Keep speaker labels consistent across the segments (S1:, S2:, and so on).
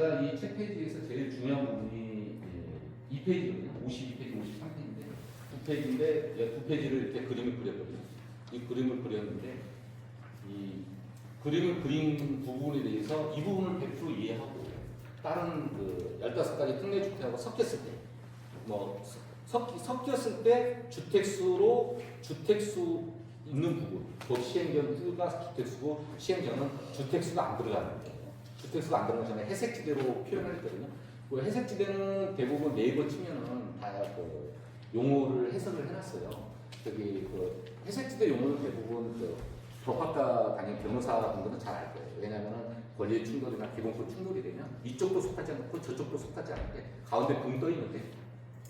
S1: 이 책 페이지에서 제일 중요한 부분이 2페이지거든요. 52페이지, 53페이지인데 두 페이지를 이렇게 그림을 그렸거든요. 이 그림을 그렸는데 이 그림을 그린 부분에 대해서 이 부분을 100% 이해하고 다른 그 15가지 특례 주택하고 섞였을 때 섞였을 때 주택수 있는 부분 법 시행전 후가 주택수고 시행전은 주택수가 안 들어가는 거예요. 주택수가 안 들어가는 전에 회색지대로 표현을 했거든요. 그 회색지대는 대부분 네이버 치면은 다 그 용어를 해석을 해놨어요. 저기 그 회색지대 용어는 대부분 그 법학과 다닌 변호사분들은 잘 알 거예요. 왜냐하면 권리의 충돌이나 기본권 충돌이 되면 이쪽도 속하지 않고 저쪽도 속하지 않은데 가운데 붕 떠 있는데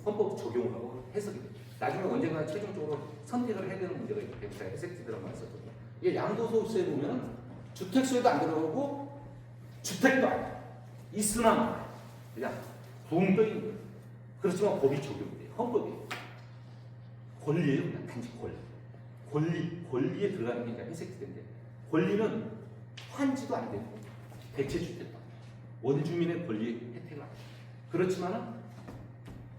S1: 헌법 적용을 하고 해석이 돼요. 나중에 언젠가 최종적으로 선택을 해야 되는 문제가 있기 때문에 제가 회색지대라고 했었거든요. 이게 양도소득세에 보면 주택수에도 안 들어가고 주택도 아니야. 있으나 그냥 붕 떠 있는 거예요. 그렇지만 법이 적용돼요. 헌법이. 권리예요. 그냥 단지 권리에 들어가는 게 그냥 회색지대인데 권리는 환지도 안 되고 대체주택도 원주민의 권리 혜택을 안 돼요. 그렇지만은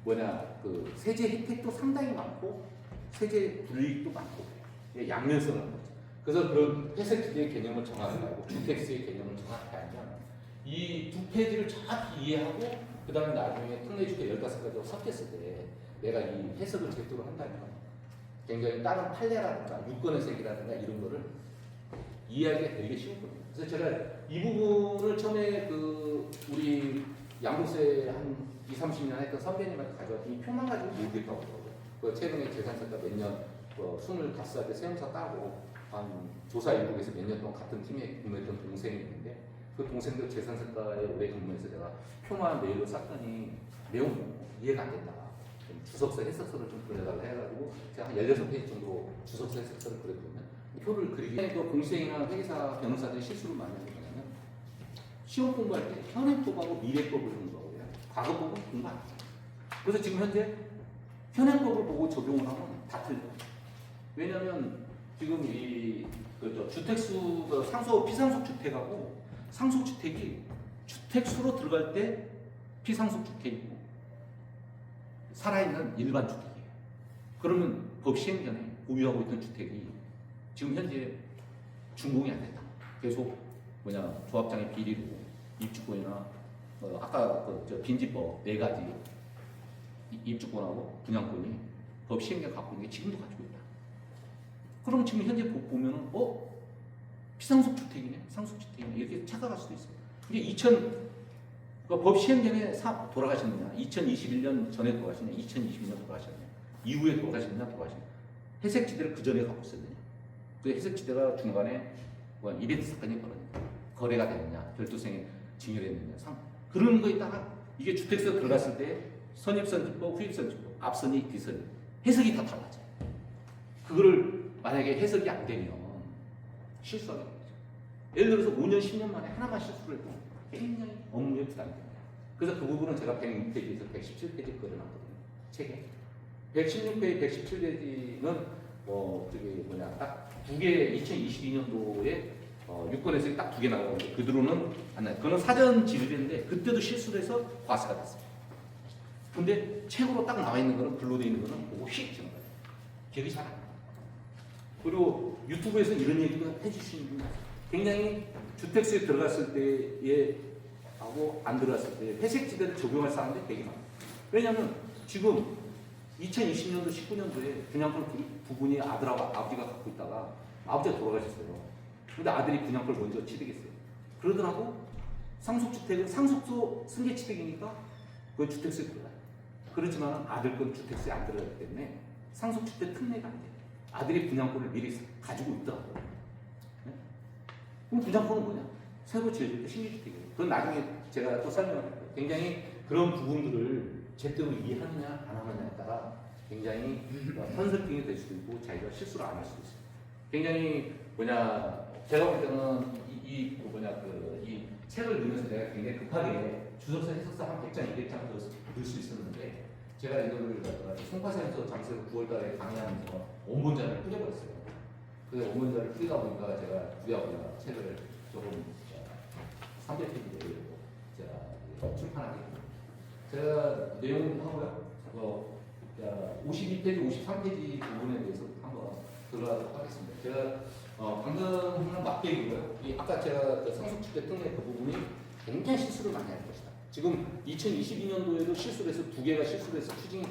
S1: 그 세제 혜택도 상당히 많고 세제 불이익도 많고 양면성을 하는 거죠. 그래서 그런 회색지대의 개념을 정확히 알고 주택수의 개념을 정확히 알면 이 두 페이지를 정확히 이해하고 그 다음에 나중에 특례주택 15가지로 섞였을 때 내가 이 해석을 제대로 한다면 굉장히 다른 판례라든가 유권의 색이라든가 이런 거를 이해하기가 되게 쉬웠거든요. 그래서 제가 이 부분을 처음에 그 우리 양도세 한 20-30년 했던 선배님한테 가져왔더니 이 표만 가지고 모르겠다고 하더라고요. 그 최근에 재산세가 몇 년 25살 때 세무사 따고 한 조사 일국에서 몇 년 동안 같은 팀에 근무했던 동생이 있는데 그 동생도 재산세과에 오래 근무해서 제가 표만 메일로 쌌더니 내용 이해가 안 된다. 주석서 해석서를 좀 그려달라 해가지고 제가 한 16페이지 정도 주석서 해석서를 그렸거든요. 표를 그리기 또 공시생이나 회계사 변호사들이 실수를 많이 하는 거냐면 시험 공부할 때 현행법하고 미래법을 공부하고 해요. 과거법은 공부 안 해요. 그래서 지금 현재 현행법을 보고 적용을 하면 다 틀려요. 왜냐하면 지금 이 주택수 상속 피상속 주택하고 상속 주택이 주택수로 들어갈 때 피상속 주택이고 살아있는 일반 주택이에요. 그러면 법 시행 전에 보유하고 있던 주택이 지금 현재 준공이 안 된다. 계속 조합장의 비리로 입주권이나 아까 빈집법 4가지 입주권하고 분양권이 법 시행자 갖고 있는 게 지금도 가지고 있다. 그럼 지금 현재 보면은 피상속 주택이네, 상속 주택이네 이렇게 착각할 수도 있어요. 근데 법 시행 전에 돌아가셨느냐, 2021년 전에 돌아가셨느냐, 2020년 돌아가셨느냐, 이후에 돌아가셨느냐, 회색지대를 그 전에 갖고 있었느냐, 그 회색지대가 중간에 이벤트 사건이 거래가 됐느냐, 별도생에 증여됐느냐, 그런 거에 따라 이게 주택수에 들어갔을 때 선입선지법, 후입선지법, 앞선이, 뒤선이 해석이 다 달라져요. 그거를 만약에 해석이 안 되면 실수하게 되죠. 예를 들어서 5년, 10년 만에 하나만 실수를 해도 굉장히 업무에 부담이 됩니다. 그래서 그 부분은 제가 106페이지에서 117페이지 그려놨거든요. 책에. 116페이지, 117페이지는 딱 두 개, 2022년도에 유권에서 딱 2개 나오는데 그대로는 안 나요. 그거는 사전 지급인데 그때도 실수를 해서 과세가 됐어요. 근데 책으로 딱 나와 있는 거는 글로 되어 있는 거는 보고 휙 지는 거예요. 기억이 잘 안 나요. 그리고 유튜브에서 이런 얘기도 해주시는 분이 굉장히 주택수에 들어갔을 때에 하고 안 들어갔을 때 회색지대를 적용할 사람들이 되게 많아요. 왜냐하면 지금 2020년도 19년도에 분양권 부분이 아들하고 아버지가 갖고 있다가 아버지가 돌아가셨어요. 근데 아들이 분양권을 먼저 취득했어요. 그러더라도 상속주택은 상속소 승계취득이니까 그건 주택수에 들어가요. 그렇지만 아들 건 주택수에 안 들어가기 때문에 상속주택 특례가 안 돼요. 아들이 분양권을 미리 가지고 있더라고요. 네? 그럼 분양권은 뭐냐? 새로 지어질 때 신규주택이에요. 그건 나중에 제가 또 설명할 거예요. 굉장히 그런 부분들을 제대로 이해하느냐 안 하느냐에 따라 굉장히 컨설팅이 될 수도 있고 자기가 실수를 안 할 수도 있어요. 굉장히 제가 볼 때는 이 책을 읽으면서 내가 굉장히 급하게 주석서 해석서 한 100장, 200장 넣을 수 있었는데 제가 이거를 송파사에서 장세로 9월달에 강의하면서 원본자를 뿌려버렸어요. 그래서 원본자를 뿌리다 보니까 제가 우리 아버지가 책을 조금 300페이지 내려고 제가 출판하게. 제가 내용하고요. 52페이지, 53페이지 부분에 대해서 한번 들어가도록 하겠습니다. 제가 방금 맛배기고요. 아까 제가 그 상속주택 특례 그 부분이 굉장히 실수를 많이 할 것이다. 지금 2022년도에도 실수를 해서 2개가 실수를 해서 추징이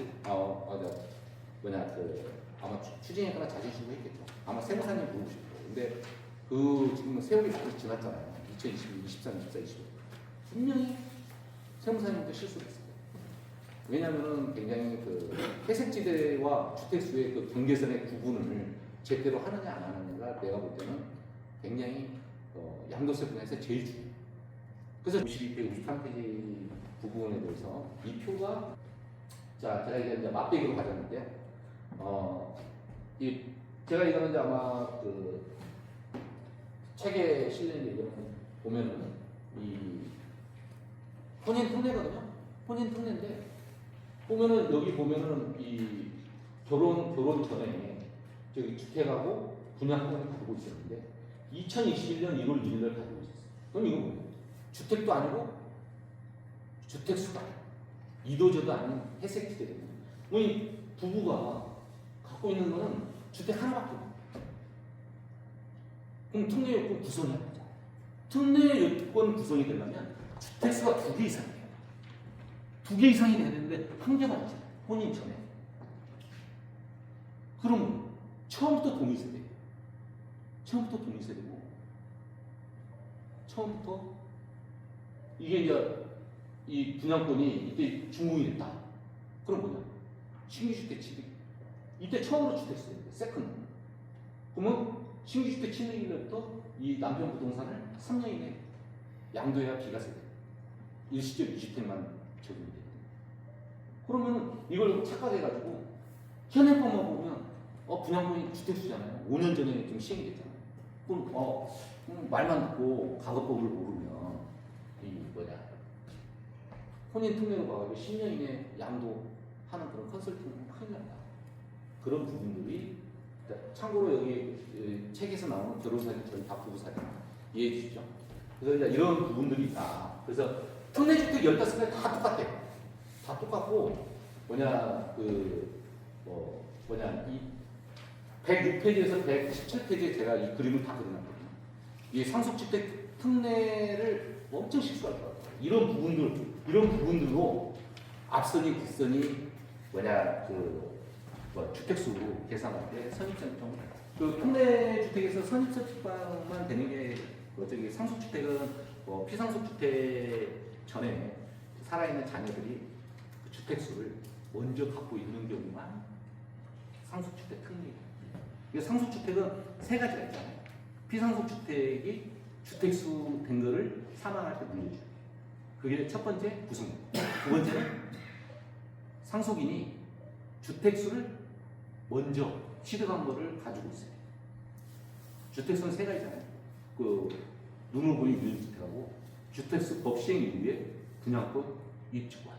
S1: 아마 추징했거나 자진신고 했겠죠. 아마 세무사님 모르실 거예요. 근데 그 지금 세월이 많이 지났잖아요. 2022, 23, 24, 25. 분명히 세무사님도 실수를 했어요. 왜냐하면 굉장히 그 회색지대와 주택수의 그 경계선의 구분을 제대로 하느냐 안 하느냐가 내가 볼 때는 굉장히 양도세 분야에서 제일 중요해요. 그래서 52페이지, 53페이지 부분에 대해서 이 표가 자 제가 이제 맛배기로 가졌는데 제가 이거는 이제 아마 그 책에 실린 얘기를 보면은 이 혼인 특례거든요. 혼인 특례인데 보면은 여기 보면은 이 결혼 전에 저기 주택하고 분양권을 가지고 있었는데 2021년 1월 1일을 가지고 있었어요. 그럼 이거 뭐예요? 주택도 아니고 주택수가 아니고 이도저도 아닌 회색지대거든요. 이 부부가 갖고 있는 거는 주택 하나밖에 없어요. 그럼 특례 요건 구성해야 되죠. 특례 요건 구성이 되려면 주택수가 2개 이상이에요. 2개 이상이 돼야 되는데 한 개가 있잖아요. 혼인 전에. 그러면 처음부터 동일세대예요. 처음부터 동일세대고 처음부터 이게 이제 이 분양권이 이때 준공이 됐다. 그럼 뭐냐? 신규주택 취득. 이때 처음으로 주택수예요. 세컨드. 그러면 신규주택 취득일로부터 이 남편 부동산을 3년 이내에 양도해야 비과세돼. 일시적 2주택만 적용이 돼. 그러면 이걸 착각해가지고 현행법만 보면 분양권이 주택수잖아요. 5년 전에 좀 시행이 됐잖아요. 그럼 말만 듣고 가급법을 모르면 혼인 특례로 가가지고 10년 이내 양도하는 그런 컨설팅은 큰일 난다. 그런 부분들이 참고로 여기 책에서 나오는 결혼사진 저희 다 부부사진 이해해 주시죠. 그래서 이제 이런 부분들이 있다. 그래서 특례주택 15가지 다 똑같아요. 다 똑같고 이 106페이지에서 117페이지에 제가 이 그림을 다 그려놨거든요. 이 상속주택 특례를 엄청 실수할 것 같아요. 이런 부분들로 앞선이 뒷선이 주택수 계산할 때 선입선입 그 특례주택에서 선입선입만 되는 게 상속주택은 피상속주택 전에 살아있는 자녀들이 그 주택수를 먼저 갖고 있는 경우만 상속주택 특례예요. 상속주택은 3가지가 있잖아요. 피상속주택이 주택수 된 거를 사망할 때 물려줘요. 그게 첫 번째 구성. 두 번째는 상속인이 주택수를 먼저 취득한 거를 가지고 있어요. 주택수는 3가지잖아요. 눈으로 보이는 유연주택하고 주택수 법 시행 이후에 분양권, 입주권.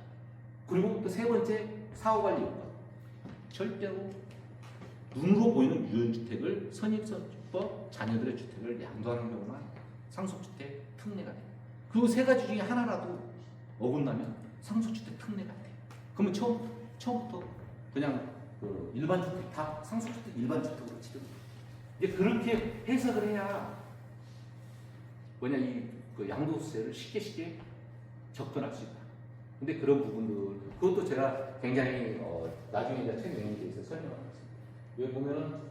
S1: 그리고 또 3번째 사후관리 요건. 절대로 눈으로 보이는 유연주택을 선입선출법 자녀들의 주택을 양도하는 경우만 상속주택 특례가 돼요. 그 3가지 중에 하나라도 어긋나면 상속주택 특례가 돼요. 그러면 처음부터 그냥 일반 주택 다 상속주택 일반 주택으로 치닫는 거예요. 그렇게 해석을 해야 그 양도세를 쉽게 접근할 수 있다. 근데 그런 부분들 그것도 제가 굉장히 나중에 책 내용에 대해서 설명하겠습니다. 여기 보면은